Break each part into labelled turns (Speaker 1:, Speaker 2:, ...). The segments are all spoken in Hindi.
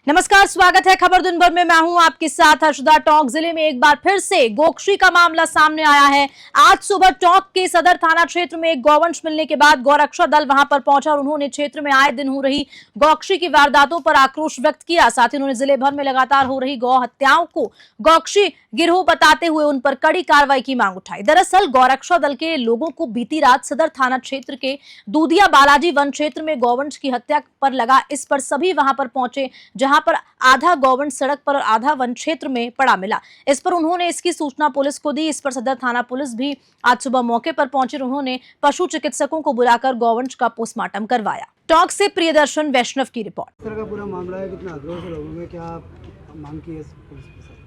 Speaker 1: नमस्कार, स्वागत है खबर दिन भर में। मैं हूं आपके साथ हर्षदा। टोंक जिले में एक बार फिर से गोकशी का मामला सामने आया है। आज सुबह टोंक के सदर थाना क्षेत्र में एक गौवंश मिलने के बाद गौरक्षा दल वहां पर पहुंचा और उन्होंने क्षेत्र में आए दिन हो रही गोकशी की वारदातों पर आक्रोश व्यक्त किया। साथ ही उन्होंने जिले भर में लगातार हो रही गौ हत्याओं को गोकशी गिरोह बताते हुए उन पर कड़ी कार्रवाई की मांग उठाई। दरअसल गौरक्षा दल के लोगों को बीती रात सदर थाना क्षेत्र के दूधिया बालाजी वन क्षेत्र में गौवंश की हत्या पर लगा। इस पर सभी वहां पर पहुंचे, जहां पर आधा गौवंश सड़क पर और आधा वन क्षेत्र में पड़ा मिला। इस पर उन्होंने इसकी सूचना पुलिस को दी। इस पर सदर थाना पुलिस भी आज सुबह मौके पर पहुंची। उन्होंने पशु चिकित्सकों को बुलाकर गौवंश का पोस्टमार्टम करवाया। टोंक से प्रियदर्शन वैष्णव की रिपोर्ट।
Speaker 2: इस तरह का पूरा मामला है, कितना आक्रोश है लोगों में, क्या मांग की है पुलिस के साथ?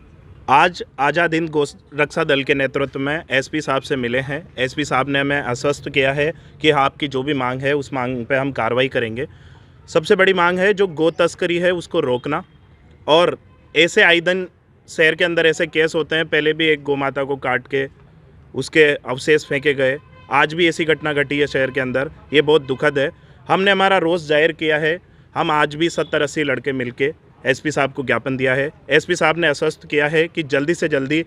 Speaker 3: आज आज़ाद हिंद गौ रक्षा दल के नेतृत्व में एसपी साहब से मिले हैं। एसपी साहब ने हमें आश्वस्त किया है कि आपकी जो भी मांग है उस मांग पे हम कार्रवाई करेंगे। सबसे बड़ी मांग है जो गौ तस्करी है उसको रोकना, और ऐसे आए दिन शहर के अंदर ऐसे केस होते हैं। पहले भी एक गौ माता को काट के उसके अवशेष फेंके गए, आज भी ऐसी घटना घटी है शहर के अंदर। ये बहुत दुखद है। हमने हमारा रोष जाहिर किया है। हम आज भी 70-80 लड़के मिलके एसपी साहब को ज्ञापन दिया है। एसपी साहब ने आश्वस्त किया है कि जल्दी से जल्दी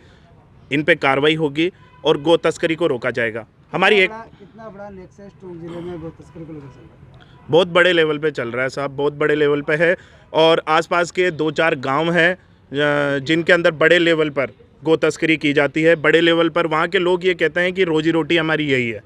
Speaker 3: इन पे कार्रवाई होगी और गौ तस्करी को रोका जाएगा। हमारी एक
Speaker 2: कितना बड़ा नेक्सस टोंक जिले में गौ तस्करी को लेकर चल रहा है?
Speaker 3: बहुत बड़े लेवल पे चल रहा है साहब, बहुत बड़े लेवल पे है। और आसपास के 2-4 गांव हैं जिनके अंदर बड़े लेवल पर गौ तस्करी की जाती है। बड़े लेवल पर वहाँ के लोग ये कहते हैं कि रोजी रोटी हमारी यही है।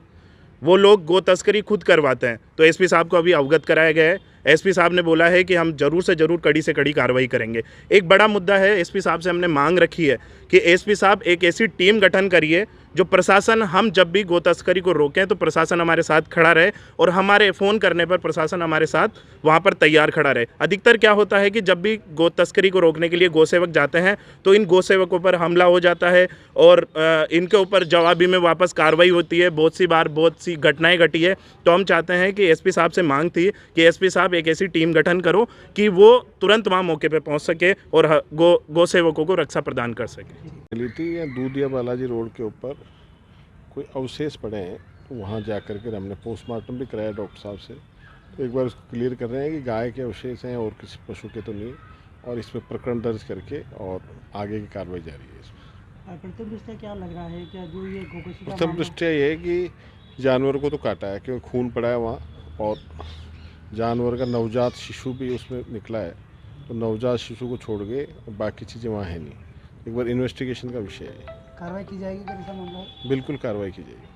Speaker 3: वो लोग गौ तस्करी खुद करवाते हैं। तो एसपी साहब को अभी अवगत कराया गया है। एसपी साहब ने बोला है कि हम जरूर से जरूर कड़ी से कड़ी कार्रवाई करेंगे। एक बड़ा मुद्दा है, एसपी साहब से हमने मांग रखी है कि एसपी साहब एक ऐसी टीम गठन करिए जो प्रशासन, हम जब भी गौ तस्करी को रोकें तो प्रशासन हमारे साथ खड़ा रहे और हमारे फ़ोन करने पर प्रशासन हमारे साथ वहाँ पर तैयार खड़ा रहे। अधिकतर क्या होता है कि जब भी गौ तस्करी को रोकने के लिए गौ सेवक जाते हैं तो इन गौ सेवकों पर हमला हो जाता है और इनके ऊपर जवाबी में वापस कार्रवाई होती है। बहुत सी बार बहुत सी घटनाएँ घटी है। तो हम चाहते हैं कि एसपी साहब से मांग थी कि एसपी साहब एक ऐसी टीम गठन करो कि वो तुरंत वहाँ मौके पर पहुँच सके और गौ सेवकों को रक्षा प्रदान कर सके।
Speaker 4: या दूधिया बालाजी रोड के ऊपर कोई अवशेष पड़े हैं, तो वहाँ जा कर के हमने पोस्टमार्टम भी कराया डॉक्टर साहब से। तो एक बार उसको क्लियर कर रहे हैं कि गाय के अवशेष हैं और किसी पशु के तो नहीं, और इस पर प्रकरण दर्ज करके और आगे की कार्रवाई जारी है। इसमें
Speaker 2: प्रथम दृष्टया क्या लग रहा है, क्या जो ये गोकशी का
Speaker 4: प्रथम दृष्टया ये है कि जानवर को तो काटा है क्योंकि खून पड़ा है वहाँ, और जानवर का नवजात शिशु भी उसमें निकला है। तो नवजात शिशु को छोड़ के बाकी चीज़ें वहाँ है नहीं। एक बार इन्वेस्टिगेशन का विषय है।
Speaker 2: कार्रवाई की जाएगी क्या ऐसा मामला है?
Speaker 4: बिल्कुल कार्रवाई की जाएगी।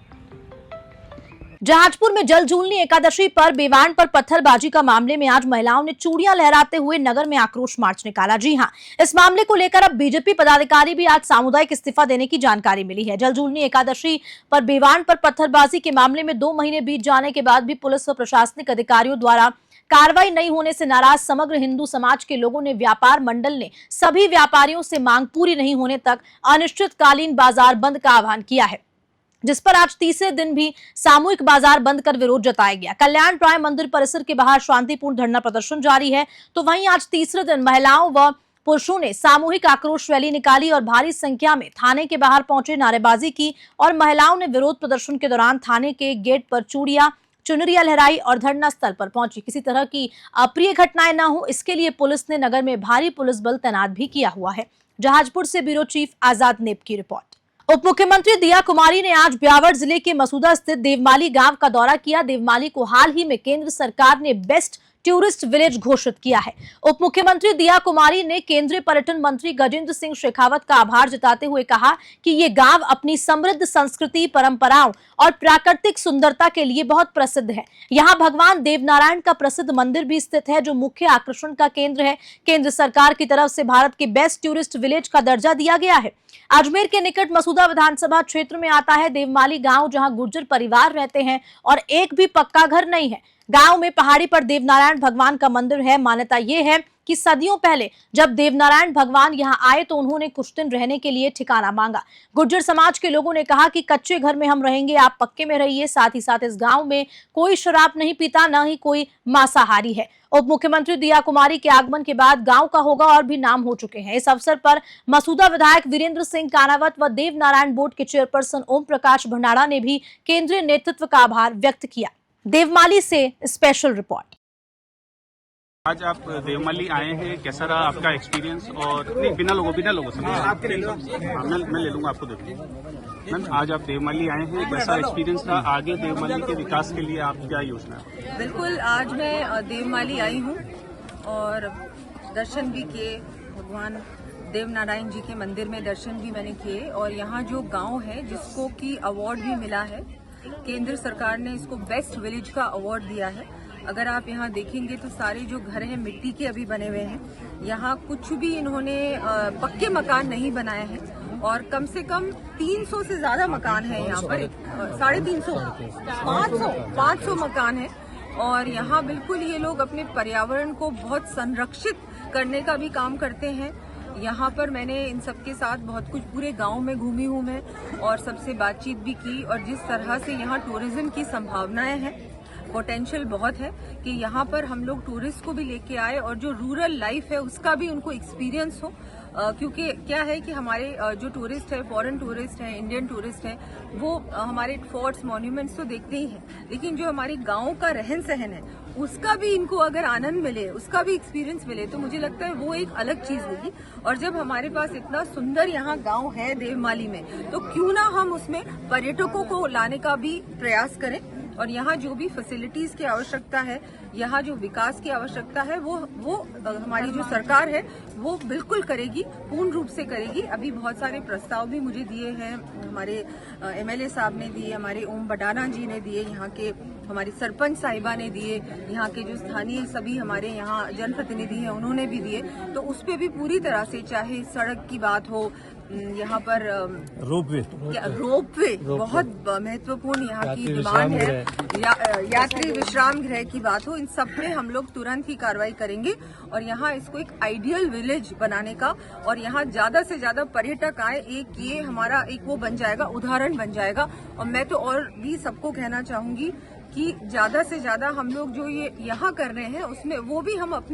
Speaker 1: जहाजपुर में जलजूलनी एकादशी पर बेवान पर पत्थरबाजी का मामले में आज महिलाओं ने चूड़ियां लहराते हुए नगर में आक्रोश मार्च निकाला। जी हां, इस मामले को लेकर अब बीजेपी पदाधिकारी भी आज सामुदायिक इस्तीफा देने की जानकारी मिली है। जलजूलनी एकादशी पर बेवान पर पत्थरबाजी के मामले में 2 महीने बीत जाने के बाद भी पुलिस व प्रशासनिक अधिकारियों द्वारा कार्रवाई नहीं होने से नाराज समग्र हिंदू समाज के लोगों ने व्यापार मंडल ने सभी व्यापारियों से मांग पूरी नहीं होने तक अनिश्चितकालीन बाजार बंद का आह्वान किया है, जिस पर आज तीसरे दिन भी सामूहिक बाजार बंद कर विरोध जताया गया। कल्याण प्राय मंदिर परिसर के बाहर शांतिपूर्ण धरना प्रदर्शन जारी है, तो वहीं आज तीसरे दिन महिलाओं व पुरुषों ने सामूहिक आक्रोश रैली निकाली और भारी संख्या में थाने के बाहर पहुंचे, नारेबाजी की और महिलाओं ने विरोध प्रदर्शन के दौरान थाने के गेट पर चुनरिया लहराई और धरना स्थल पर पहुंची। किसी तरह की अप्रिय घटनाएं न हो, इसके लिए पुलिस ने नगर में भारी पुलिस बल तैनात भी किया हुआ है। जहाजपुर से ब्यूरो चीफ आजाद नेप की रिपोर्ट। उप मुख्यमंत्री दिया कुमारी ने आज ब्यावर जिले के मसूदा स्थित देवमाली गांव का दौरा किया। देवमाली को हाल ही में केंद्र सरकार ने बेस्ट टूरिस्ट विलेज घोषित किया है। उप मुख्यमंत्री दिया कुमारी ने केंद्रीय पर्यटन मंत्री गजेंद्र सिंह शेखावत का आभार जताते हुए कहा कि ये गांव अपनी समृद्ध संस्कृति, परंपराओं और प्राकृतिक सुंदरता के लिए बहुत प्रसिद्ध है। यहाँ भगवान देवनारायण का प्रसिद्ध मंदिर भी स्थित है, जो मुख्य आकर्षण का केंद्र है। केंद्र सरकार की तरफ से भारत के बेस्ट टूरिस्ट विलेज का दर्जा दिया गया है। अजमेर के निकट मसूदा विधानसभा क्षेत्र में आता है देवमाली गांव, जहां गुर्जर परिवार रहते हैं और एक भी पक्का घर नहीं है। गांव में पहाड़ी पर देवनारायण भगवान का मंदिर है। मान्यता ये है कि सदियों पहले जब देवनारायण भगवान यहां आए तो उन्होंने कुछ दिन रहने के लिए ठिकाना मांगा। गुर्जर समाज के लोगों ने कहा कि कच्चे घर में हम रहेंगे, आप पक्के में रहिए। साथ ही साथ इस गांव में कोई शराब नहीं पीता, न ही कोई मांसाहारी है। उप मुख्यमंत्री दिया कुमारी के आगमन के बाद गांव का होगा और भी नाम हो चुके हैं। इस अवसर पर मसूदा विधायक वीरेंद्र सिंह कानावत व देवनारायण बोर्ड के चेयरपर्सन ओम प्रकाश भंडारा ने भी केंद्रीय नेतृत्व का आभार व्यक्त किया। देवमाली से स्पेशल रिपोर्ट।
Speaker 5: आज आप देवमाली आए हैं, कैसा रहा आपका एक्सपीरियंस? और नहीं, बिना लोगों से मैं ले लूंगा, आपको दे दूंगा। मैम, आज आप देवमाली आए हैं, कैसा एक्सपीरियंस रहा? आगे देवमाली के विकास के लिए आप क्या योजना है?
Speaker 6: बिल्कुल, आज मैं देवमाली आई हूँ और दर्शन भी किए, भगवान देव नारायण जी के मंदिर में दर्शन भी मैंने किए। और यहाँ जो गांव है जिसको कि अवार्ड भी मिला है, केंद्र सरकार ने इसको बेस्ट विलेज का अवार्ड दिया है। अगर आप यहाँ देखेंगे तो सारे जो घर हैं मिट्टी के अभी बने हुए हैं। यहाँ कुछ भी इन्होंने पक्के मकान नहीं बनाए हैं और कम से कम 300 से ज्यादा मकान है यहाँ पर, 350 500 मकान है। और यहाँ बिल्कुल ये लोग अपने पर्यावरण को बहुत संरक्षित करने का भी काम करते हैं। यहाँ पर मैंने इन सबके साथ बहुत कुछ पूरे गांव में घूमी हूँ मैं और सबसे बातचीत भी की। और जिस तरह से यहाँ टूरिज्म की संभावनाएं हैं, पोटेंशियल बहुत है कि यहाँ पर हम लोग टूरिस्ट को भी लेके आए और जो रूरल लाइफ है उसका भी उनको एक्सपीरियंस हो। क्योंकि क्या है कि हमारे जो टूरिस्ट है, फॉरेन टूरिस्ट है, इंडियन टूरिस्ट है, वो हमारे फोर्ट्स, मॉन्यूमेंट्स तो देखते ही हैं, लेकिन जो हमारे गाँव का रहन सहन है उसका भी इनको अगर आनंद मिले, उसका भी एक्सपीरियंस मिले, तो मुझे लगता है वो एक अलग चीज होगी। और जब हमारे पास इतना सुंदर यहाँ गांव है देवमाली में, तो क्यों ना हम उसमें पर्यटकों को लाने का भी प्रयास करें। और यहाँ जो भी फैसिलिटीज की आवश्यकता है, यहाँ जो विकास की आवश्यकता है, वो हमारी जो सरकार है वो बिल्कुल करेगी, पूर्ण रूप से करेगी। अभी बहुत सारे प्रस्ताव भी मुझे दिए हैं, हमारे एमएलए साहब ने दिए, हमारे ओम बडाना जी ने दिए, यहाँ के हमारी सरपंच साहिबा ने दिए, यहाँ के जो स्थानीय सभी हमारे यहाँ जनप्रतिनिधि हैं उन्होंने भी दिए। तो उस पे भी पूरी तरह से, चाहे सड़क की बात हो, यहाँ पर रोपवे बहुत महत्वपूर्ण यहाँ की डिमांड है, यात्री विश्राम गृह की बात हो, इन सब पे हम लोग तुरंत ही कार्रवाई करेंगे। और यहाँ इसको एक आइडियल विलेज बनाने का, और यहाँ ज्यादा से ज्यादा पर्यटक आए, एक ये हमारा एक वो बन जाएगा, उदाहरण बन जाएगा। और मैं तो और भी सबको कहना चाहूंगी कि ज्यादा से ज्यादा हम लोग जो ये यहाँ कर रहे हैं उसमें वो भी हम आप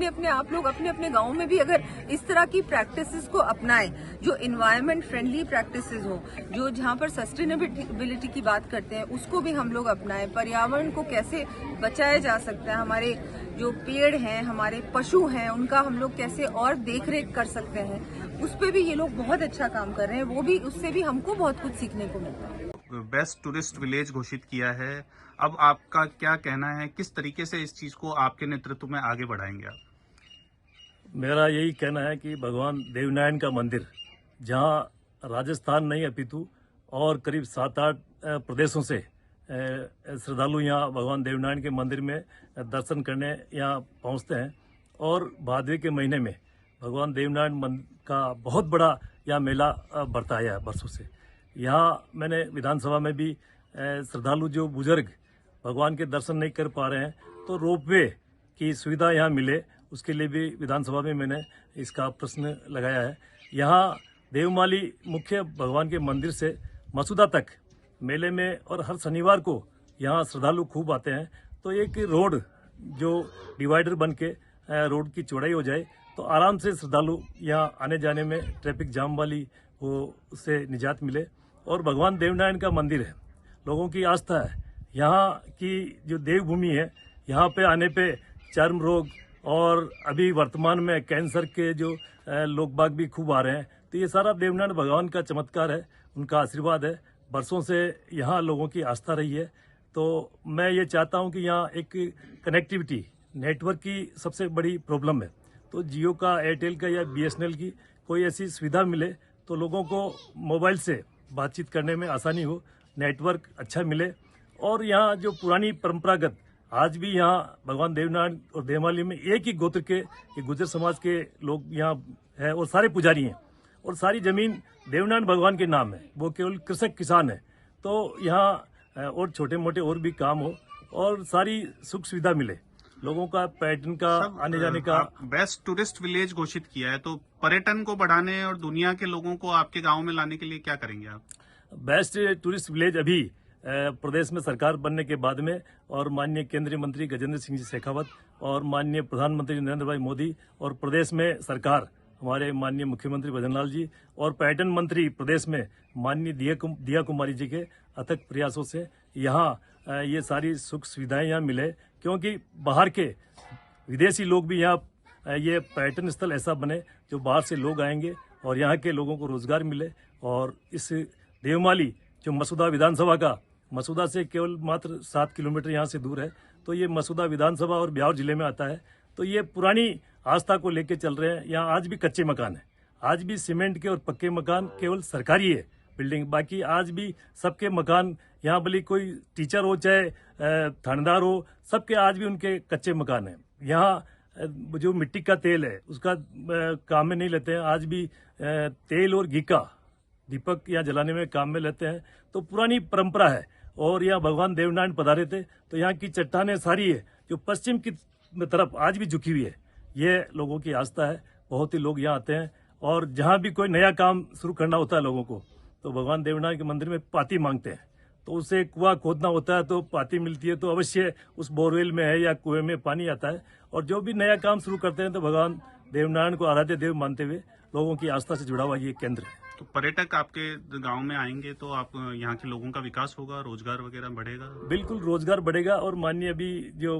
Speaker 6: लोग अपने गाँव में भी अगर इस तरह की प्रैक्टिसेस को अपनाएं, जो इन्वायरमेंट फ्रेंडली प्रैक्टिसेस हो, जो जहाँ पर सस्टेनेबिलिटी की बात करते हैं, उसको भी हम लोग अपनाएं। पर्यावरण को कैसे बचाया जा सकता है, हमारे जो पेड़ हैं, हमारे पशु हैं, उनका हम लोग कैसे और देख रेख कर सकते हैं, उस पर भी ये लोग बहुत अच्छा काम कर रहे हैं। वो भी, उससे भी हमको बहुत कुछ सीखने को मिलता है।
Speaker 5: बेस्ट टूरिस्ट विलेज घोषित किया है, अब आपका क्या कहना है, किस तरीके से इस चीज को आपके नेतृत्व में आगे बढ़ाएंगे आप?
Speaker 7: मेरा यही कहना है कि भगवान देवनारायण का मंदिर, जहां राजस्थान नहीं अपितु और करीब 7-8 प्रदेशों से श्रद्धालु यहाँ भगवान देवनारायण के मंदिर में दर्शन करने यहाँ पहुँचते हैं। और भादवे के महीने में भगवान देवनारायण का बहुत बड़ा यहाँ मेला बढ़ता है बरसों से। यहाँ मैंने विधानसभा में भी श्रद्धालु जो बुजुर्ग भगवान के दर्शन नहीं कर पा रहे हैं, तो रोपवे की सुविधा यहाँ मिले, उसके लिए भी विधानसभा में मैंने इसका प्रश्न लगाया है। यहाँ देवमाली मुख्य भगवान के मंदिर से मसूदा तक मेले में और हर शनिवार को यहाँ श्रद्धालु खूब आते हैं। तो एक रोड जो डिवाइडर बन के रोड की चौड़ाई हो जाए तो आराम से श्रद्धालु यहाँ आने जाने में ट्रैफिक जाम वाली वो उससे निजात मिले। और भगवान देवनारायण का मंदिर है, लोगों की आस्था है। यहाँ की जो देवभूमि है, यहाँ पे आने पे चर्म रोग और अभी वर्तमान में कैंसर के जो लोग बाग भी खूब आ रहे हैं। तो ये सारा देवनारायण भगवान का चमत्कार है, उनका आशीर्वाद है। बरसों से यहाँ लोगों की आस्था रही है। तो मैं ये चाहता हूँ कि यहाँ एक कनेक्टिविटी, नेटवर्क की सबसे बड़ी प्रॉब्लम है। तो जियो का, एयरटेल का या बीएसएनएल की कोई ऐसी सुविधा मिले तो लोगों को मोबाइल से बातचीत करने में आसानी हो, नेटवर्क अच्छा मिले। और यहाँ जो पुरानी परंपरागत, आज भी यहाँ भगवान देवनारायण और देवमाली में एक ही गोत्र के, गुर्जर समाज के लोग यहाँ है और सारे पुजारी हैं और सारी जमीन देवनारायण भगवान के नाम है, वो केवल कृषक किसान है। तो यहाँ और छोटे मोटे और भी काम हो और सारी सुख सुविधा मिले, लोगों का पर्यटन का, आने जाने का।
Speaker 5: बेस्ट टूरिस्ट विलेज घोषित किया है, तो पर्यटन को बढ़ाने और दुनिया के लोगों को आपके गांव में लाने के लिए क्या करेंगे आप?
Speaker 7: बेस्ट टूरिस्ट विलेज अभी प्रदेश में सरकार बनने के बाद में, और माननीय केंद्रीय मंत्री गजेंद्र सिंह जी शेखावत और माननीय प्रधानमंत्री नरेंद्र भाई मोदी और प्रदेश में सरकार हमारे माननीय मुख्यमंत्री भजनलाल जी और पर्यटन मंत्री प्रदेश में माननीय दिया कुमारी जी के अथक प्रयासों से यहाँ ये सारी सुख सुविधाएं यहाँ मिले। क्योंकि बाहर के विदेशी लोग भी यहाँ ये पर्यटन स्थल ऐसा बने जो बाहर से लोग आएंगे और यहाँ के लोगों को रोजगार मिले। और इस देवमाली जो मसूदा विधानसभा का, मसूदा से केवल मात्र 7 किलोमीटर यहाँ से दूर है, तो ये मसूदा विधानसभा और ब्यावर जिले में आता है। तो ये पुरानी आस्था को लेके चल रहे हैं। यहाँ आज भी कच्चे मकान है, आज भी सीमेंट के और पक्के मकान केवल सरकारी है बिल्डिंग, बाकी आज भी सबके मकान, यहाँ भले कोई टीचर हो चाहे थानेदार हो, सबके आज भी उनके कच्चे मकान हैं। यहाँ जो मिट्टी का तेल है उसका काम में नहीं लेते हैं, आज भी तेल और घी का दीपक यहाँ जलाने में काम में लेते हैं। तो पुरानी परंपरा है। और यहाँ भगवान देवनारायण पधारे थे तो यहाँ की चट्टानें सारी है जो पश्चिम की तरफ आज भी झुकी हुई है। ये लोगों की आस्था है, बहुत ही लोग यहाँ आते हैं। और जहाँ भी कोई नया काम शुरू करना होता है लोगों को, तो भगवान देवनारायण के मंदिर में पाती मांगते हैं। तो उसे कुआं खोदना होता है तो पाती मिलती है, तो अवश्य उस बोरवेल में है या कुएं में पानी आता है। और जो भी नया काम शुरू करते हैं तो भगवान देवनारायण को आराध्य देव मानते हुए लोगों की आस्था से जुड़ा हुआ ये केंद्र है।
Speaker 5: तो पर्यटक आपके गांव में आएंगे तो आप यहाँ के लोगों का विकास होगा, रोजगार वगैरह बढ़ेगा?
Speaker 7: बिल्कुल रोजगार बढ़ेगा। और माननीय अभी जो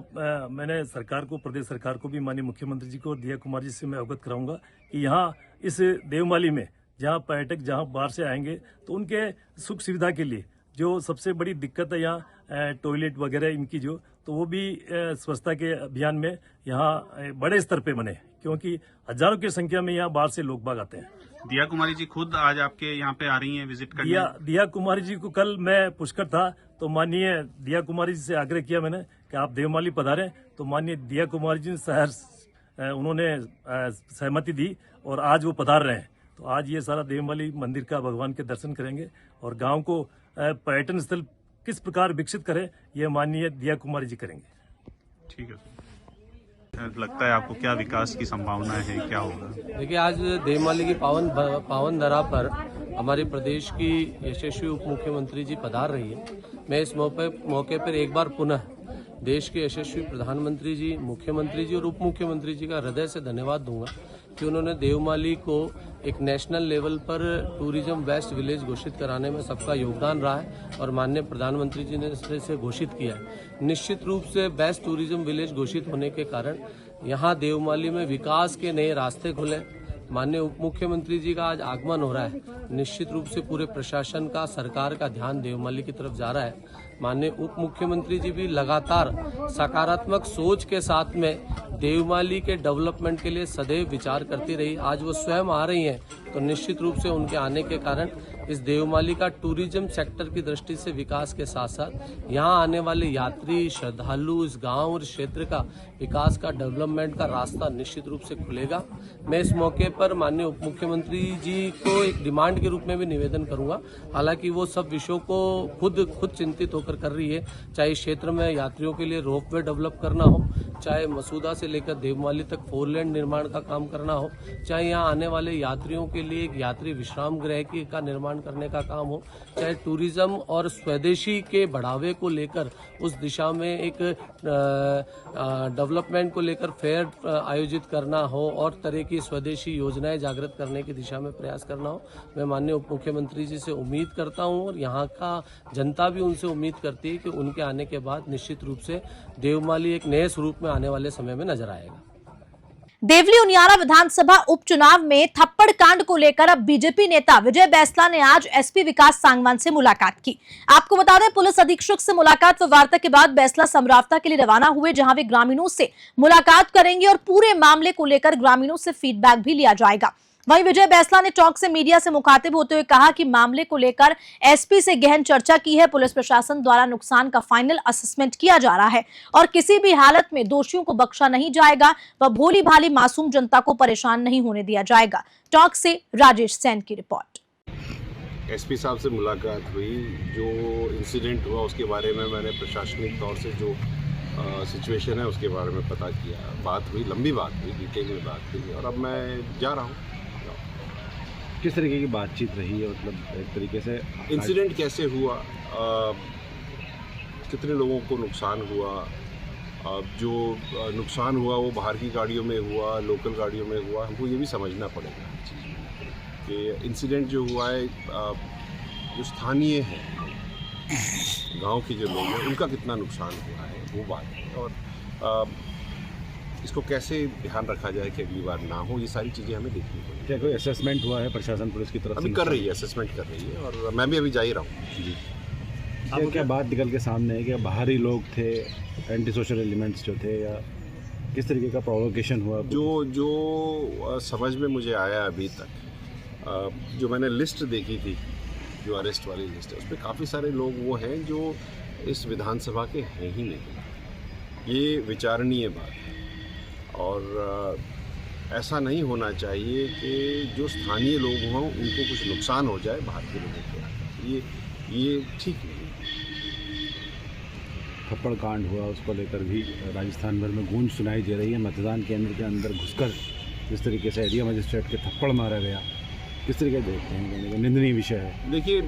Speaker 7: मैंने सरकार को, प्रदेश सरकार को भी, माननीय मुख्यमंत्री जी को और दिया कुमार जी से मैं अवगत कराऊंगा कि यहाँ इस देवमाली में जहाँ पर्यटक जहाँ बाहर से आएंगे तो उनके सुख सुविधा के लिए जो सबसे बड़ी दिक्कत है यहाँ टॉयलेट वगैरह इनकी जो, तो वो भी स्वच्छता के अभियान में यहाँ बड़े स्तर पे बने, क्योंकि हजारों की संख्या में यहाँ बाहर से लोग बाग आते हैं।
Speaker 5: दिया कुमारी जी खुद आज आपके यहाँ पे आ रही हैं विजिट करने?
Speaker 7: दिया कुमारी जी को कल मैं पुष्कर था तो माननीय दिया कुमारी जी से आग्रह किया मैंने कि आप देवमाली पधारें, तो माननीय दिया कुमारी जी ने उन्होंने सहमति दी और आज वो पधार रहे हैं। तो आज ये सारा देवमाली मंदिर का भगवान के दर्शन करेंगे और गांव को पर्यटन स्थल किस प्रकार विकसित करें ये माननीय दिया कुमारी जी करेंगे।
Speaker 5: ठीक है। लगता है आपको क्या विकास की संभावना है, क्या होगा?
Speaker 8: देखिए, आज देवमाली की पावन धरा पर हमारे प्रदेश की यशस्वी उप मुख्यमंत्री जी पधार रही है। मैं इस मौके पर एक बार पुनः देश के यशस्वी प्रधानमंत्री जी, मुख्यमंत्री जी और उप मुख्यमंत्री जी का हृदय से धन्यवाद दूंगा कि उन्होंने देवमाली को एक नेशनल लेवल पर टूरिज्म बेस्ट विलेज घोषित कराने में सबका योगदान रहा है और माननीय प्रधानमंत्री जी ने इसे घोषित किया है। निश्चित रूप से बेस्ट टूरिज्म विलेज घोषित होने के कारण यहाँ देवमाली में विकास के नए रास्ते खुले। माननीय उप मुख्यमंत्री जी का आज आगमन हो रहा है, निश्चित रूप से पूरे प्रशासन का, सरकार का ध्यान देवमाली की तरफ जा रहा है। माननीय उप मुख्यमंत्री जी भी लगातार सकारात्मक सोच के साथ में देवमाली के डेवलपमेंट के लिए सदैव विचार करती रही। आज वो स्वयं आ रही हैं तो निश्चित रूप से उनके आने के कारण इस देवमाली का टूरिज्म सेक्टर की दृष्टि से विकास के साथ साथ यहाँ आने वाले यात्री, श्रद्धालु, इस गांव और क्षेत्र का विकास का, डेवलपमेंट का रास्ता निश्चित रूप से खुलेगा। मैं इस मौके पर माननीय उप मुख्यमंत्री जी को एक डिमांड के रूप में भी निवेदन करूंगा, हालांकि वो सब विषयों को खुद चिंतित होकर कर रही है, चाहे इस क्षेत्र में यात्रियों के लिए रोपवे डेवलप करना हो, चाहे मसूदा से लेकर देवमाली तक 4 लेन निर्माण का काम करना हो, चाहे यहाँ आने वाले यात्रियों के लिए एक यात्री विश्राम गृह का निर्माण करने का काम हो, चाहे टूरिज्म और स्वदेशी के बढ़ावे को लेकर उस दिशा में एक डेवलपमेंट को लेकर फेयर आयोजित करना हो और तरह की स्वदेशी योजनाएं जागृत करने की दिशा में प्रयास करना हो। मैं माननीय उप मुख्यमंत्री जी से उम्मीद करता हूं और यहाँ का जनता भी उनसे उम्मीद करती है कि उनके आने के बाद निश्चित रूप से देवमाली एक नए स्वरूप में आने वाले समय में नजर आएगा।
Speaker 1: देवली उनियारा विधानसभा उपचुनाव में थप्पड़ कांड को लेकर अब बीजेपी नेता विजय बैसला ने आज एसपी विकास सांगवान से मुलाकात की। आपको बता दें, पुलिस अधीक्षक से मुलाकात व वार्ता के बाद बैसला समरावता के लिए रवाना हुए, जहां वे ग्रामीणों से मुलाकात करेंगे और पूरे मामले को लेकर ग्रामीणों से फीडबैक भी लिया जाएगा। वहीं विजय बैसला ने टॉक से मीडिया से मुखातिब होते हुए कहा कि मामले को लेकर एसपी से गहन चर्चा की है। पुलिस प्रशासन द्वारा नुकसान का फाइनल असेसमेंट किया जा रहा है और किसी भी हालत में दोषियों को बख्शा नहीं जाएगा व भोली भाली मासूम जनता को परेशान नहीं होने दिया जाएगा। टॉक से राजेश सैन की रिपोर्ट।
Speaker 4: एसपी साहब से मुलाकात हुई, जो इंसिडेंट हुआ उसके बारे में मैंने प्रशासनिक तौर से जो सिचुएशन है उसके बारे में पता किया, बात हुई, लंबी बात हुई, डिटेल में बात हुई और अब मैं जा रहा हूँ।
Speaker 9: किस तरीके की बातचीत रही है, मतलब एक तरीके से
Speaker 4: इंसिडेंट कैसे हुआ, कितने लोगों को नुकसान हुआ, जो नुकसान हुआ वो बाहर की गाड़ियों में हुआ, लोकल गाड़ियों में हुआ, हमको ये भी समझना पड़ेगा कि इंसिडेंट जो हुआ है जो स्थानीय है, गांव के जो लोग हैं उनका कितना नुकसान हुआ है वो बात है। और
Speaker 10: इसको कैसे ध्यान रखा जाए कि अगली बार ना हो, ये सारी चीज़ें हमें देखनी पड़ेगी।
Speaker 9: क्या कोई असेसमेंट हुआ है प्रशासन पुलिस की तरफ
Speaker 10: अभी
Speaker 9: से?
Speaker 10: कर रही है, असेसमेंट कर रही है और मैं भी अभी जा ही रहा हूँ।
Speaker 9: जी, क्या बात निकल के सामने है कि बाहरी लोग थे, एंटी सोशल एलिमेंट्स जो थे, या किस तरीके का प्रोवोकेशन हुआ?
Speaker 10: जो समझ में मुझे आया अभी तक, जो मैंने लिस्ट देखी थी, जो अरेस्ट वाली लिस्ट है, उसमें काफ़ी सारे लोग वो हैं जो इस विधानसभा के हैं ही नहीं। ये विचारणीय बात है और ऐसा नहीं होना चाहिए कि जो स्थानीय लोग हों उनको कुछ नुकसान हो जाए बाहर के लोगों को। ये ठीक नहीं।
Speaker 9: थप्पड़ कांड हुआ, उसको लेकर भी राजस्थान भर में गूंज सुनाई दे रही है। मतदान केंद्र के अंदर घुसकर जिस तरीके से एरिया मजिस्ट्रेट के थप्पड़ मारा गया, किस तरीके से देखते हैं? निंदनीय विषय है।
Speaker 10: देखिए,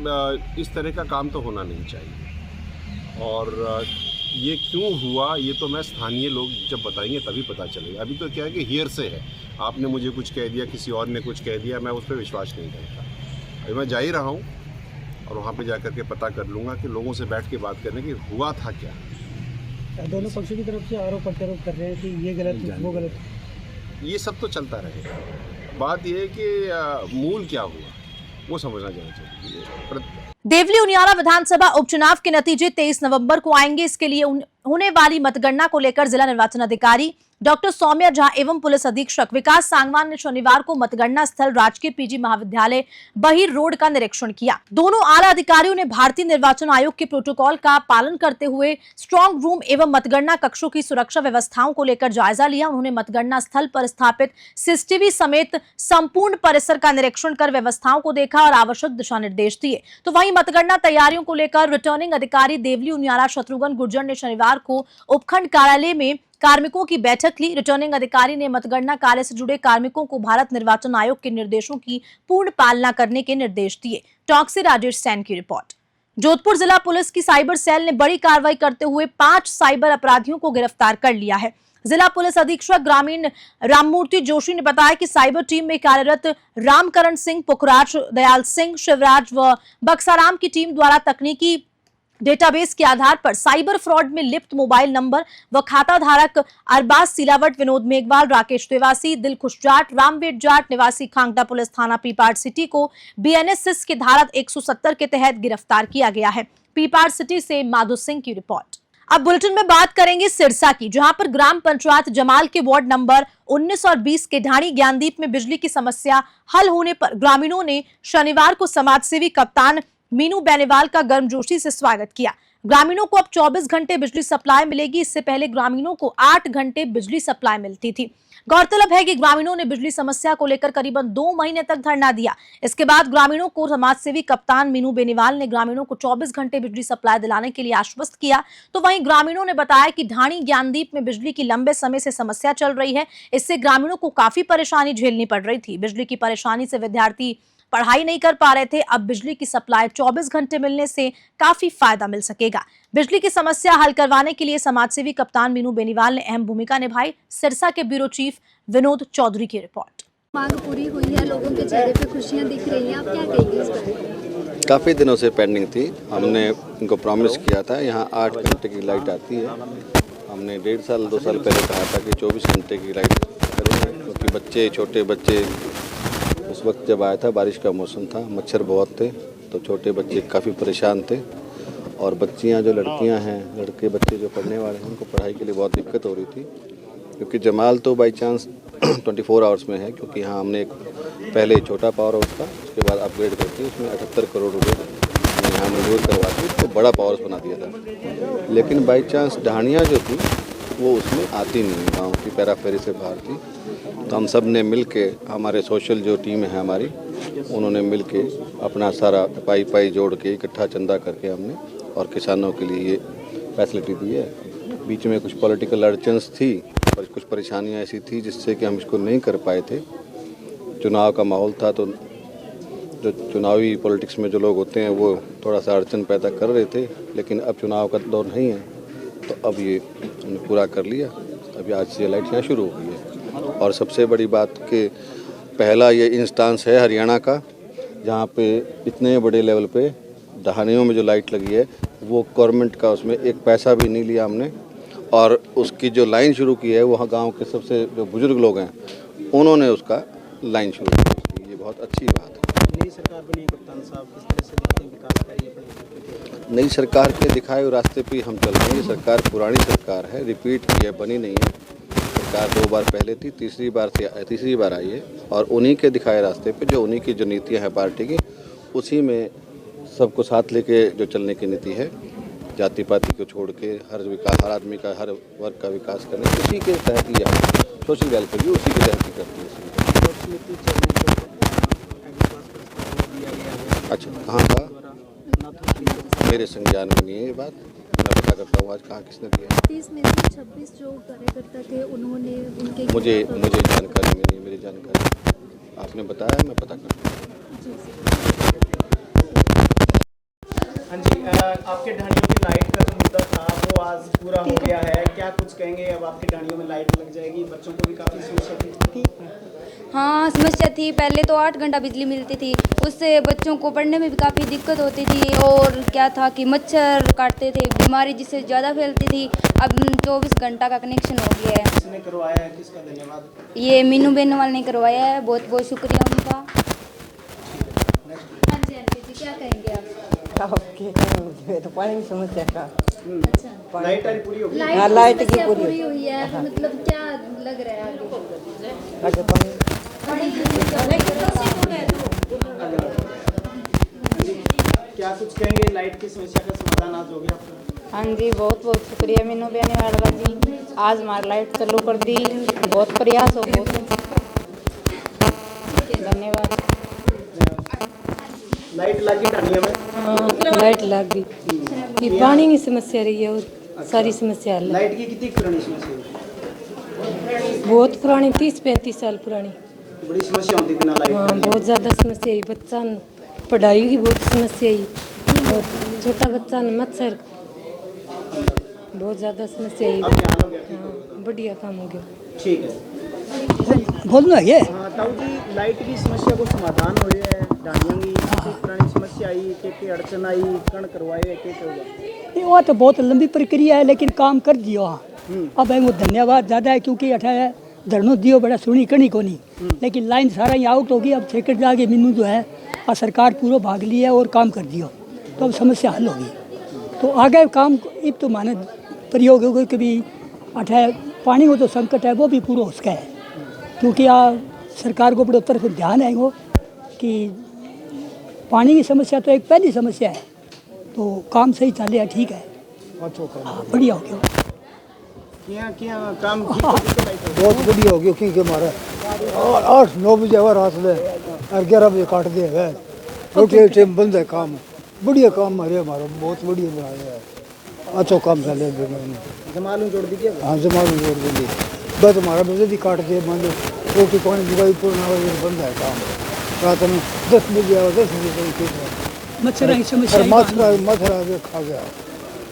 Speaker 10: इस तरह का काम तो होना नहीं चाहिए और ये क्यों हुआ ये तो मैं स्थानीय लोग जब बताएंगे तभी पता चलेगा। अभी तो क्या है कि हियर से है, आपने मुझे कुछ कह दिया, किसी और ने कुछ कह दिया, मैं उस पर विश्वास नहीं करता। अभी मैं जा ही रहा हूँ और वहाँ पे जाकर के पता कर लूँगा कि लोगों से बैठ के बात करने की हुआ था क्या।
Speaker 2: दोनों पक्षों की तरफ से आरोप प्रत्यारोप कर रहे हैं कि ये गलत वो गलत,
Speaker 10: ये सब तो चलता रहेगा। बात ये है कि मूल क्या हुआ वो समझना चाहिए।
Speaker 1: देवली उनियारा विधानसभा उपचुनाव के नतीजे 23 नवंबर को आएंगे। इसके लिए होने वाली मतगणना को लेकर जिला निर्वाचन अधिकारी डॉक्टर सौम्या झा एवं पुलिस अधीक्षक विकास सांगवान ने शनिवार को मतगणना स्थल राजकीय पीजी महाविद्यालय बहिर रोड का निरीक्षण किया। दोनों आला अधिकारियों ने भारतीय निर्वाचन आयोग के प्रोटोकॉल का पालन करते हुए स्ट्रांग रूम एवं मतगणना कक्षों की सुरक्षा व्यवस्थाओं को लेकर जायजा लिया। उन्होंने मतगणना स्थल पर स्थापित सीसीटीवी समेत संपूर्ण परिसर का निरीक्षण कर व्यवस्थाओं को देखा और आवश्यक दिशा निर्देश दिए। तो वहीं मतगणना तैयारियों को लेकर रिटर्निंग अधिकारी देवली उनियारा शत्रुघ्न गुर्जर ने शनिवार को उपखंड कार्यालय में कार्मिकों की बैठक ली। रिटर्निंग अधिकारी ने मतगणना कार्य से जुड़े कार्मिकों को भारत निर्वाचन आयोग के निर्देशों की पूर्ण पालना करने के निर्देश दिए। टॉक से राजेश सैन की रिपोर्ट। जोधपुर जिला पुलिस की साइबर सेल ने बड़ी कार्रवाई करते हुए 5 साइबर अपराधियों को गिरफ्तार कर लिया है। जिला पुलिस अधीक्षक ग्रामीण राममूर्ति जोशी ने बताया कि साइबर टीम में कार्यरत रामकरण सिंह, पुखराज दयाल सिंह, शिवराज व बक्साराम की टीम द्वारा तकनीकी डेटाबेस के आधार पर साइबर फ्रॉड में लिप्त मोबाइल नंबर व खाता धारक अरबाज सिलावट, विनोद मेघवाल, राकेश देवासी, दिलखुश जाट, रामवेद जाट निवासी खांगटा पुलिस थाना पीपाड़ सिटी को बीएनएस की धारा 170 के तहत गिरफ्तार किया गया है। पीपाड़ सिटी से माधु सिंह की रिपोर्ट। अब बुलेटिन में बात करेंगे सिरसा की, जहां पर ग्राम पंचायत जमाल के वार्ड नंबर 19 और 20 के ढाणी ज्ञानदीप में बिजली की समस्या हल होने पर ग्रामीणों ने शनिवार को समाजसेवी कप्तान मीनू बेनीवाल का गर्मजोशी से स्वागत किया। ग्रामीणों को अब 24 घंटे बिजली सप्लाई मिलेगी। इससे पहले ग्रामीणों को 8 घंटे बिजली सप्लाई मिलती थी। गौरतलब है कि ग्रामीणों ने बिजली समस्या को लेकर करीबन 2 महीने तक धरना दिया। इसके बाद ग्रामीणों को समाजसेवी कप्तान मीनू बेनीवाल ने ग्रामीणों को 24 घंटे बिजली सप्लाई दिलाने के लिए आश्वस्त किया। तो वहीं ग्रामीणों ने बताया कि ढाणी ज्ञानदीप में बिजली की लंबे समय से समस्या चल रही है। इससे ग्रामीणों को काफी परेशानी झेलनी पड़ रही थी। बिजली की परेशानी से विद्यार्थी पढ़ाई नहीं कर पा रहे थे। अब बिजली की सप्लाई 24 घंटे मिलने से काफी फायदा मिल सकेगा। बिजली की समस्या हल करवाने के लिए समाजसेवी कप्तान मीनू बेनीवाल ने अहम भूमिका निभाई। सिरसा के ब्यूरो चीफ विनोद चौधरी की रिपोर्ट।
Speaker 11: मांग पूरी हुई है, लोगों के चेहरे पे खुशियां दिख रही हैं, आप क्या कहेंगे इस पर?
Speaker 12: काफ़ी दिनों से पेंडिंग थी। हमने उनको प्रॉमिस किया था यहाँ 8 घंटे की लाइट आती है। हमने 1.5 साल 2 साल पहले कहा था कि 24 घंटे की लाइट करेंगे, क्योंकि बच्चे, छोटे बच्चे, उस वक्त जब आया था बारिश का मौसम था, मच्छर बहुत थे, तो छोटे बच्चे काफ़ी परेशान थे। और बच्चियां जो लड़कियां हैं, लड़के बच्चे जो पढ़ने वाले हैं, उनको पढ़ाई के लिए बहुत दिक्कत हो रही थी। क्योंकि जमाल तो बाई चांस 24 आवर्स में है, क्योंकि यहाँ हमने एक पहले छोटा पावर हाउस था, उसके बाद अपग्रेड करके उसमें 78 करोड़ रुपये यहाँ मंजूर करवा के उसको बड़ा पावर हाउस बना दिया था। लेकिन बाई चांस ढाणियाँ जो थी वो उसमें आती नहीं, गाँव की पैराफेरी से बाहर थी। तो हम सब ने मिल के, हमारे सोशल जो टीम है हमारी, उन्होंने मिल के अपना सारा पाई जोड़ के इकट्ठा चंदा करके हमने और किसानों के लिए ये फैसिलिटी दी है। बीच में कुछ पॉलिटिकल अड़चन्स थी और कुछ परेशानियां ऐसी थी जिससे कि हम इसको नहीं कर पाए थे। चुनाव का माहौल था, तो जो चुनावी पॉलिटिक्स में जो लोग होते हैं वो थोड़ा सा अड़चन पैदा कर रहे थे। लेकिन अब चुनाव का दौर नहीं है, तो अब ये हमने पूरा कर लिया। अभी आज से लाइट यहाँ शुरू हो गई है। और सबसे बड़ी बात कि पहला ये इंस्टांस है हरियाणा का, जहाँ पे इतने बड़े लेवल पे ढाणियों में जो लाइट लगी है वो गवर्नमेंट का, उसमें एक पैसा भी नहीं लिया हमने। और उसकी जो लाइन शुरू की है वहाँ गांव के सबसे जो बुजुर्ग लोग हैं उन्होंने उसका लाइन शुरू की। ये बहुत अच्छी बात है।
Speaker 2: नई सरकार बनी है कप्तान साहब, किस तरह से देखते हैं विकास कार्य अपने?
Speaker 12: नई सरकार के दिखाए हुए रास्ते पे हम चल रहे हैं। ये सरकार पुरानी सरकार है, रिपीट की है, बनी नहीं है। सरकार 2 बार पहले थी, तीसरी बार आई है और उन्हीं के दिखाए रास्ते पे जो उन्हीं की जो नीतियाँ हैं पार्टी की, उसी में सबको साथ लेके जो चलने की नीति है, जाति पाति को छोड़ के हर आदमी का, हर वर्ग का विकास करने, उसी के तहत ही सोशल वेलफेयर भी उसी के तहत ही करती है। अच्छा, कहाँ का मेरे संज्ञान में नहीं है ये बात, मैं पता करता हूँ आज कहाँ किसने दिया।
Speaker 11: 30 में से 26 जो कार्यकर्ता थे उन्होंने उनके
Speaker 12: मुझे जानकारी में नहीं, मेरी जानकारी आपने बताया, मैं पता करता हूँ।
Speaker 2: हाँ जी, आपके ढाणियों की लाइट का जो मुद्दा था वो आज पूरा हो गया है, क्या कुछ कहेंगे? अब आपके ढाणियों में लाइट लग जाएगी, बच्चों को भी काफ़ी समस्या थी।
Speaker 13: हाँ, समस्या थी। पहले तो 8 घंटा बिजली मिलती थी, उससे बच्चों को पढ़ने में भी काफ़ी दिक्कत होती थी और क्या था कि मच्छर काटते थे, बीमारी जिससे ज़्यादा फैलती थी। अब 24 घंटा का कनेक्शन हो गया है।
Speaker 2: किसने करवाया है, किसका धन्यवाद?
Speaker 13: ये मीनू बेनवाल ने करवाया है, बहुत बहुत शुक्रिया उनका।
Speaker 11: हाँ जी आंटी जी, क्या कहेंगे आप?
Speaker 14: तो पानी की समस्या का
Speaker 11: अच्छा,
Speaker 2: लाइट पूरी हो गई?
Speaker 11: लाइट की पूरी हुई है, मतलब क्या लग रहा है आगे?
Speaker 2: क्या कुछ कहेंगे? लाइट की समस्या का समाधान आज हो गया आपका?
Speaker 14: हाँ जी, बहुत बहुत शुक्रिया मीनू बेनीवाला जी, आज हमारी लाइट चालू कर दी। बहुत प्रयास हो, बहुत धन्यवाद।
Speaker 2: लाइट लगी ढाणियों में?
Speaker 14: हाँ, लाइट लग गई। ये पानी की समस्या रही है और सारी समस्या हल है।
Speaker 2: लाइट की कितनी पुरानी समस्या है?
Speaker 14: बहुत पुरानी, 30-35 साल पुरानी।
Speaker 2: बड़ी समस्या होती बिना लाइट?
Speaker 14: हाँ, बहुत ज़्यादा समस्या है। बच्चा पढ़ाई की बहुत समस्या है और छोटा बच्चा मच्छर, बहुत ज़्यादा समस्या है। हाँ, बढ़िया काम हो गया।
Speaker 2: ठीक है,
Speaker 15: बोलना है।
Speaker 2: हाँ ताऊ जी, लाइट की समस्या को समाधान हो रहा है ढाणियों की? कितनी पुरानी समस्या आई, के अड़चन आई, कण करवाए, के होगा?
Speaker 15: वो तो बहुत लंबी प्रक्रिया है लेकिन काम कर दियो। हाँ, अब वो धन्यवाद ज़्यादा है क्योंकि अठा है धरनो दियो बड़ा सुनी कणी को नहीं, लेकिन लाइन सारा ही आउट होगी। अब सेकंड जाके मीनू जो है और सरकार पूरा भाग लिया और काम कर दियो, तो अब समस्या हल होगी। तो आगे काम अब तो माने प्रयोग होगा। कभी अठा पानी को तो संकट है वो भी पूरा हो सका है क्योंकि सरकार को बड़े तरफ ध्यान है वो कि पानी की समस्या तो एक पहली समस्या है, तो काम सही चल रहा, ठीक है, बढ़िया हो गया।
Speaker 2: क्या काम
Speaker 15: बहुत बढ़िया हो गया क्योंकि हमारा 8-9 बजे हुआ रात में और 11 बजे काट दिया है, रोटी टाइम बंद है काम। बढ़िया काम हमारा बहुत बढ़िया बनाया है, अच्छा काम चल रहा है।
Speaker 2: जमालू जोड़ दीजिए।
Speaker 15: हाँ, जमालू जोड़ दीजिए, बस हमारा बजे भी काट दिए, मान लो रोटी पानी जुगाई पूर्ण बंद है काम। रात में 10 बजे आया, 10 बजे मच्छर मच्छर खा गया।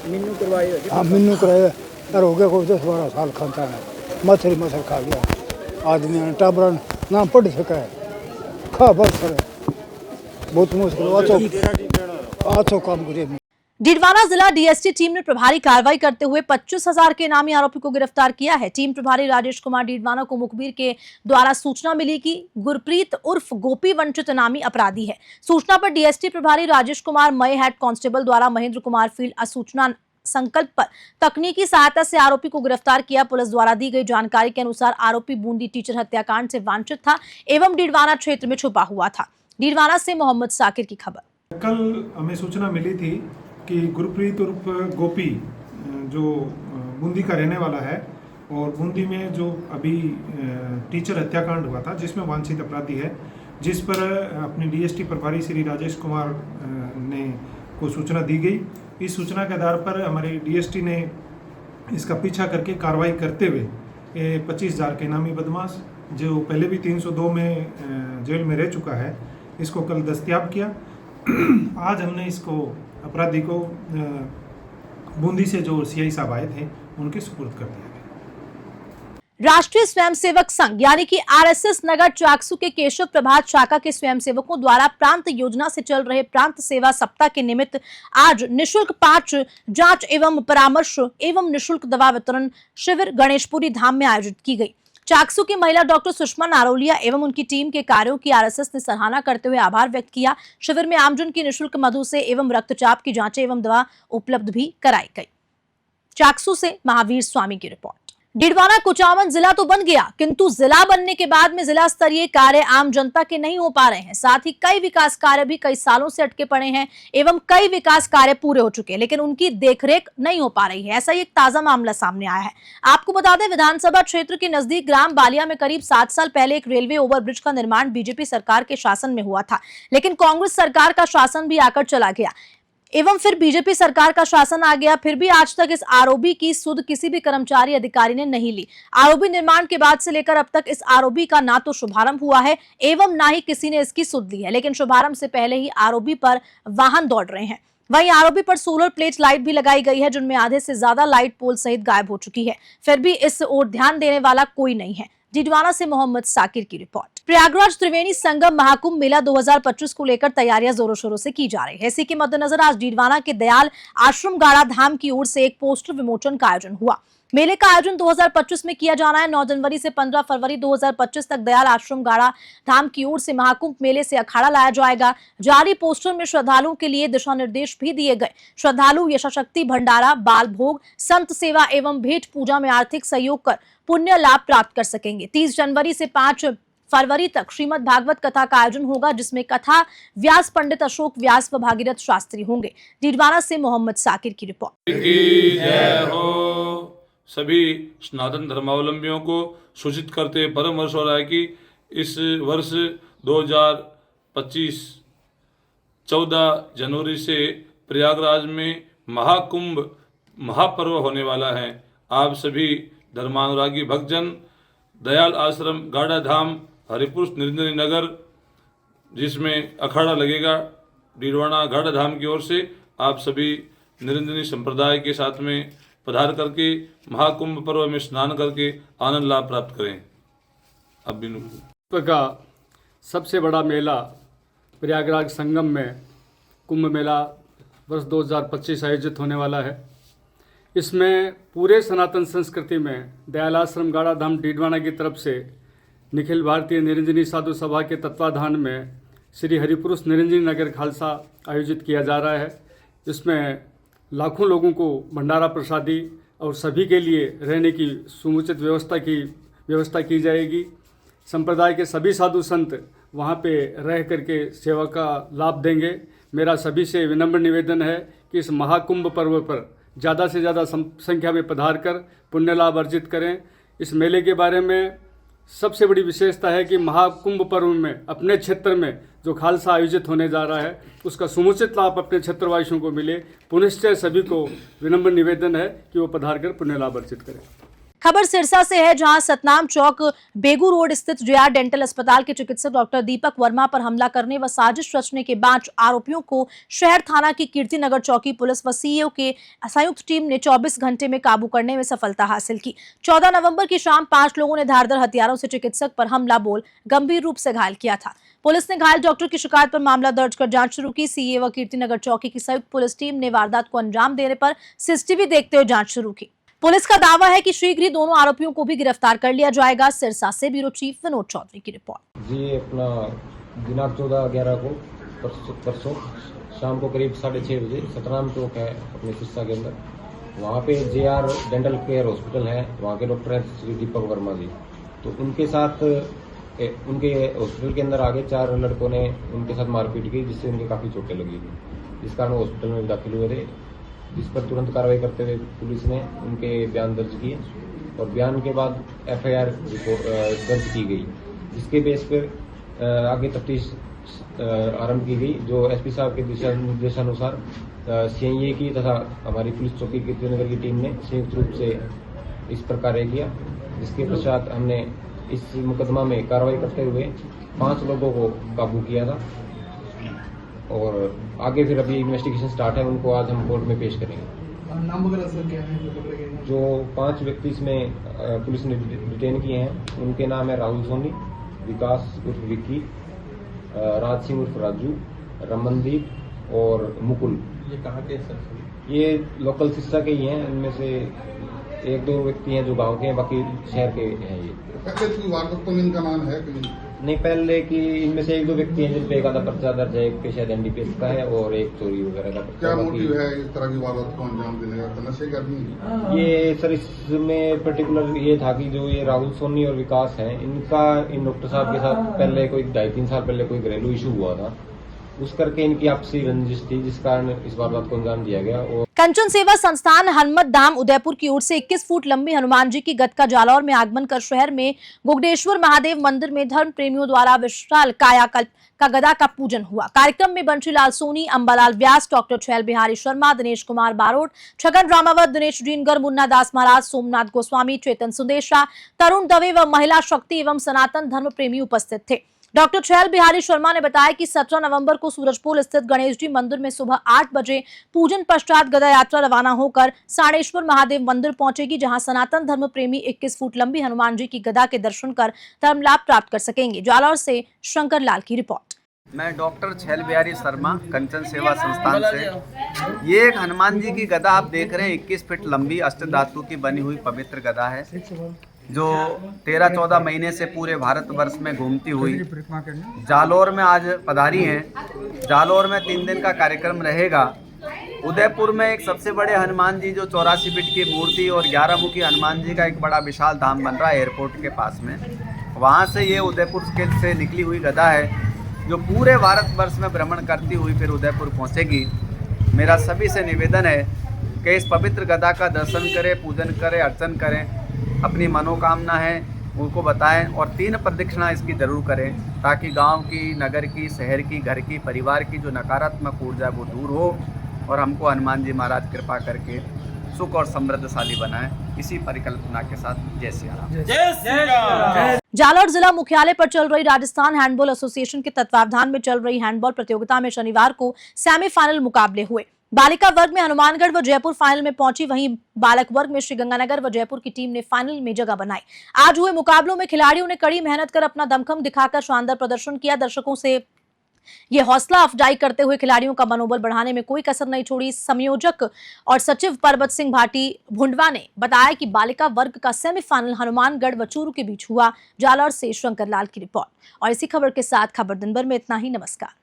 Speaker 2: मीनू करवाए?
Speaker 15: हाँ, मीनू कराया और हो गया कोई 10-12 साल खाता है, मच्छर खा गया। आदमी ने टाबरा ना पढ़ सका है, खा बस करे, बहुत मुश्किल। अच्छा काम करिए।
Speaker 1: डीडवाना जिला डीएसटी टीम ने प्रभारी कार्रवाई करते हुए 25,000 के इनामी आरोपी को गिरफ्तार किया है। टीम प्रभारी राजेश कुमार डीडवाना को मुखबिर के द्वारा सूचना मिली कि गुरप्रीत उर्फ गोपी वंचित इनामी अपराधी है। सूचना पर डीएसटी प्रभारी राजेश कुमार मई हेड कांस्टेबल द्वारा महेंद्र कुमार फील्ड असूचना संकल्प पर तकनीकी सहायता से आरोपी को गिरफ्तार किया। पुलिस द्वारा दी गई जानकारी के अनुसार आरोपी बूंदी टीचर हत्याकांड से वांछित था एवं डीडवाना क्षेत्र में छुपा हुआ था। डीडवाना से मोहम्मद साकिर की खबर।
Speaker 16: कल हमें सूचना मिली थी कि गुरप्रीत उर्फ गोपी जो बूंदी का रहने वाला है और बूंदी में जो अभी टीचर हत्याकांड हुआ था जिसमें वांछित अपराधी है, जिस पर अपनी डीएसटी प्रभारी श्री राजेश कुमार ने को सूचना दी गई। इस सूचना के आधार पर हमारे डीएसटी ने इसका पीछा करके कार्रवाई करते हुए 25,000 के इनामी बदमाश जो पहले भी 302 में जेल में रह चुका है, इसको कल दस्तयाब किया। आज हमने इसको अपराधी को बूंदी से जो सीआई साहब आए थे उनके सुपुर्द कर दिया गया।
Speaker 1: राष्ट्रीय स्वयंसेवक संघ यानी कि आरएसएस नगर चाकसू के केशव प्रभात शाखा के स्वयंसेवकों द्वारा प्रांत योजना से चल रहे प्रांत सेवा सप्ताह के निमित्त आज निशुल्क 5 जांच एवं परामर्श एवं निशुल्क दवा वितरण शिविर गणेशपुरी धाम में आयोजित की गई। चाकसू की महिला डॉक्टर सुषमा नारोलिया एवं उनकी टीम के कार्यों की आरएसएस ने सराहना करते हुए आभार व्यक्त किया। शिविर में आमजन की निशुल्क मधु से एवं रक्तचाप की जांचें एवं दवा उपलब्ध भी कराई गई। चाकसू से महावीर स्वामी की रिपोर्ट। डीडवाना कुचामन जिला तो बन गया, किंतु जिला बनने के बाद में जिला स्तरीय कार्य आम जनता के नहीं हो पा रहे हैं। साथ ही कई विकास कार्य भी कई सालों से अटके पड़े हैं एवं कई विकास कार्य पूरे हो चुके हैं, लेकिन उनकी देखरेख नहीं हो पा रही है। ऐसा ही एक ताजा मामला सामने आया है। आपको बता दें, विधानसभा क्षेत्र के नजदीक ग्राम बालिया में करीब 7 साल पहले एक रेलवे ओवरब्रिज का निर्माण बीजेपी सरकार के शासन में हुआ था, लेकिन कांग्रेस सरकार का शासन भी आकर चला गया एवं फिर बीजेपी सरकार का शासन आ गया। फिर भी आज तक इस आरओबी की सुध किसी भी कर्मचारी अधिकारी ने नहीं ली। आरओबी निर्माण के बाद से लेकर अब तक इस आरओबी का ना तो शुभारंभ हुआ है एवं ना ही किसी ने इसकी सुध ली है, लेकिन शुभारंभ से पहले ही आरओबी पर वाहन दौड़ रहे हैं। वहीं आरओबी पर सोलर प्लेट लाइट भी लगाई गई है, जिनमें आधे से ज्यादा लाइट पोल सहित गायब हो चुकी है। फिर भी इस ओर ध्यान देने वाला कोई नहीं है। डीडवाना से मोहम्मद साकिर की रिपोर्ट। प्रयागराज त्रिवेणी संगम महाकुंभ मेला 2025 को लेकर तैयारियां जोरों शोरों से की जा रही है। इसी के मद्देनजर आज डीडवाना के दयाल आश्रम गाड़ा धाम की ओर से एक पोस्टर विमोचन का आयोजन हुआ। मेले का आयोजन 2025 में किया जाना है। 9 जनवरी से 15 फरवरी 2025 तक दयाल आश्रम गाड़ा धाम की ओर से महाकुंभ मेले से अखाड़ा लाया जाएगा। जारी पोस्टर में श्रद्धालुओं के लिए दिशा निर्देश भी दिए गए। श्रद्धालु यशाशक्ति भंडारा, बाल भोग, संत सेवा एवं भेंट पूजा में आर्थिक सहयोग कर पुण्य लाभ प्राप्त कर सकेंगे। 30 जनवरी से 5 फरवरी तक श्रीमद् भागवत कथा का आयोजन होगा, जिसमें कथा व्यास पंडित अशोक व्यास व भागीरथ शास्त्री होंगे। डीडवाना से मोहम्मद साकिर की रिपोर्ट।
Speaker 17: सभी सनातन धर्मावलंबियों को सूचित करते परम हर्ष हो रहा है कि इस वर्ष 2025 14 जनवरी से प्रयागराज में महाकुंभ महापर्व होने वाला है। आप सभी धर्मानुरागी भक्तजन दयाल आश्रम गाड़ा धाम हरिपुर निरंजनी नगर, जिसमें अखाड़ा लगेगा डीडवाना गाड़ा धाम की ओर से, आप सभी निरंजनी संप्रदाय के साथ में पधार करके महाकुंभ पर्व में स्नान करके आनंद लाभ प्राप्त करें। अब भी
Speaker 18: का सबसे बड़ा मेला प्रयागराज संगम में कुंभ मेला वर्ष 2025 आयोजित होने वाला है। इसमें पूरे सनातन संस्कृति में दयाल आश्रम गाड़ा धाम डीडवाना की तरफ से निखिल भारतीय निरंजनी साधु सभा के तत्वाधान में श्री हरिपुरुष निरंजनी नगर खालसा आयोजित किया जा रहा है। इसमें लाखों लोगों को भंडारा प्रसादी और सभी के लिए रहने की समुचित व्यवस्था की जाएगी। संप्रदाय के सभी साधु संत वहाँ पे रह करके सेवा का लाभ देंगे। मेरा सभी से विनम्र निवेदन है कि इस महाकुंभ पर्व पर ज़्यादा से ज़्यादा संख्या में पधार कर पुण्य लाभ अर्जित करें। इस मेले के बारे में सबसे बड़ी विशेषता है कि महाकुंभ पर्व में अपने क्षेत्र में जो खालसा आयोजित होने जा रहा है उसका समुचित लाभ अपने क्षेत्रवासियों को मिले। पुनश्च सभी को विनम्र निवेदन है कि वो पधार कर पुण्य लाभ अर्जित करें।
Speaker 1: खबर सिरसा से है, जहां सतनाम चौक बेगू रोड स्थित जेआर डेंटल अस्पताल के चिकित्सक डॉक्टर दीपक वर्मा पर हमला करने व साजिश रचने के 5 आरोपियों को शहर थाना की कीर्ति नगर चौकी पुलिस व सीईओ के संयुक्त टीम ने 24 घंटे में काबू करने में सफलता हासिल की। 14 नवंबर की शाम 5 लोगों ने धारदार हथियारों से चिकित्सक पर हमला बोल गंभीर रूप से घायल किया था। पुलिस ने घायल डॉक्टर की शिकायत पर मामला दर्ज कर जांच शुरू की। सीईओ व कीर्ति नगर चौकी की संयुक्त पुलिस टीम ने वारदात को अंजाम देने पर सीसीटीवी देखते हुए जांच शुरू की। पुलिस का दावा है कि शीघ्र ही दोनों आरोपियों को भी गिरफ्तार कर लिया जाएगा। सिरसा से ब्यूरो चीफ विनोद चौधरी की रिपोर्ट।
Speaker 19: जी, अपना दिनांक 14/11 को परसों शाम को करीब 6:30 बजे सतनाम चौक है अपने सिरसा के अंदर, वहाँ पे जेआर डेंटल केयर हॉस्पिटल है, वहाँ के डॉक्टर हैं श्री दीपक वर्मा जी। तो उनके साथ उनके हॉस्पिटल के अंदर आगे 4 लड़कों ने उनके साथ मारपीट की, जिससे उनके काफ़ी चोटें लगी थी, जिस कारण हॉस्पिटल में दाखिल हुए थे। जिस पर तुरंत कार्रवाई करते हुए पुलिस ने उनके बयान दर्ज किए और बयान के बाद एफआईआर दर्ज की गई, जिसके बेस पर आगे तफ्तीश आरंभ की गई। जो एसपी साहब के दिशा निर्देशानुसार सीआईए की तथा हमारी पुलिस चौकी कीर्तिनगर की टीम ने संयुक्त रूप से इस पर कार्य किया, जिसके पश्चात हमने इस मुकदमा में कार्रवाई करते हुए 5 लोगों को काबू किया था और आगे फिर अभी इन्वेस्टिगेशन स्टार्ट है, उनको आज हम कोर्ट में पेश करेंगे।
Speaker 20: नाम वगैरह सर क्या है जो पकड़े गए हैं?
Speaker 19: जो 5 व्यक्ति इसमें पुलिस ने डिटेन किए हैं उनके नाम है राहुल सोनी, विकास उर्फ विक्की, राज सिंह उर्फ राजू, रमनदीप और मुकुल।
Speaker 20: ये कहाँ के सर?
Speaker 19: ये लोकल सिरसा के ही हैं। इनमें से 1-2 व्यक्ति हैं जो गांव के हैं, बाकी शहर के हैं। ये
Speaker 20: पहले की वारदात में इनका नाम है कि
Speaker 19: नहीं, पहले की इनमें से 1-2 व्यक्ति हैं जिन पे एक आधा पर्चा दर्ज है, एक पे शायद NDPS का है और एक चोरी वगैरह का।
Speaker 20: क्या मोटिव है इस तरह की वारदात को अंजाम देने का? नशे का आदमी?
Speaker 19: ये सर इसमें पर्टिकुलर ये था कि जो ये राहुल सोनी और विकास हैं, इनका इन डॉक्टर साहब के साथ पहले कोई 2.5-3 साल पहले कोई घरेलू इशू हुआ था, उस करके इनकी आपसी रंजिश थी, जिस कारण इस वारदात को अंजाम दिया गया। और
Speaker 1: कंचन सेवा संस्थान हनुमत धाम उदयपुर की ओर से 21 फुट लंबी हनुमान जी की गद का जालौर में आगमन कर शहर में गोगडेश्वर महादेव मंदिर में धर्म प्रेमियों द्वारा विशाल कायाकल्प का गदा का पूजन हुआ। कार्यक्रम में बंशीलाल सोनी, अंबालाल व्यास, डॉक्टर छैल बिहारी शर्मा, दिनेश कुमार बारोट, छगन रामावत, दिनेश जीनगर, मुन्ना दास महाराज, सोमनाथ गोस्वामी, चेतन सुंदेशा, तरुण दवे व महिला शक्ति एवं सनातन धर्म प्रेमी उपस्थित थे। डॉक्टर छैल बिहारी शर्मा ने बताया कि 17 नवंबर को सूरजपुर स्थित गणेश जी मंदिर में सुबह 8 बजे पूजन पश्चात गदा यात्रा रवाना होकर साणेश्वर महादेव मंदिर पहुंचेगी, जहां सनातन धर्म प्रेमी 21 फुट लंबी हनुमान जी की गदा के दर्शन कर धर्म लाभ प्राप्त कर सकेंगे। जालौर से शंकर लाल की रिपोर्ट।
Speaker 21: मैं डॉक्टर छैल बिहारी शर्मा कंचन सेवा संस्थान से। ये एक हनुमान जी की गदा आप देख रहे हैं, 21 फीट लंबी अष्ट धातु की बनी हुई पवित्र गदा है, जो 13-14 महीने से पूरे भारतवर्ष में घूमती हुई जालौर में आज पधारी हैं। जालौर में 3 दिन का कार्यक्रम रहेगा। उदयपुर में एक सबसे बड़े हनुमान जी जो 84 फीट की मूर्ति और 11 मुखी हनुमान जी का एक बड़ा विशाल धाम बन रहा है एयरपोर्ट के पास में, वहाँ से ये उदयपुर से निकली हुई गदा है, जो पूरे भारतवर्ष में भ्रमण करती हुई फिर उदयपुर पहुँचेगी। मेरा सभी से निवेदन है कि इस पवित्र गदा का दर्शन करें, पूजन करें, अर्चन करें, अपनी मनोकामना है उनको बताएं और 3 प्रदक्षिणा इसकी जरूर करें, ताकि गांव की, नगर की, शहर की, घर की, परिवार की जो नकारात्मक ऊर्जा वो दूर हो और हमको हनुमान जी महाराज कृपा करके सुख और समृद्धशाली बनाएं। इसी परिकल्पना के साथ जय श्री राम।
Speaker 1: जालौर जिला मुख्यालय पर चल रही राजस्थान हैंडबॉल एसोसिएशन के तत्वावधान में चल रही हैंडबॉल प्रतियोगिता में शनिवार को सेमीफाइनल मुकाबले हुए। बालिका वर्ग में हनुमानगढ़ व जयपुर फाइनल में पहुंची, वहीं बालक वर्ग में श्रीगंगानगर व जयपुर की टीम ने फाइनल में जगह बनाई। आज हुए मुकाबलों में खिलाड़ियों ने कड़ी मेहनत कर अपना दमखम दिखाकर शानदार प्रदर्शन किया। दर्शकों से ये हौसला अफजाई करते हुए खिलाड़ियों का मनोबल बढ़ाने में कोई कसर नहीं छोड़ी। संयोजक और सचिव परबत सिंह भाटी भुंडवा ने बताया कि बालिका वर्ग का सेमीफाइनल हनुमानगढ़ व चूरू के बीच हुआ। जालौर से शंकर लाल की रिपोर्ट। और इसी खबर के साथ खबर दिन भर में इतना ही। नमस्कार।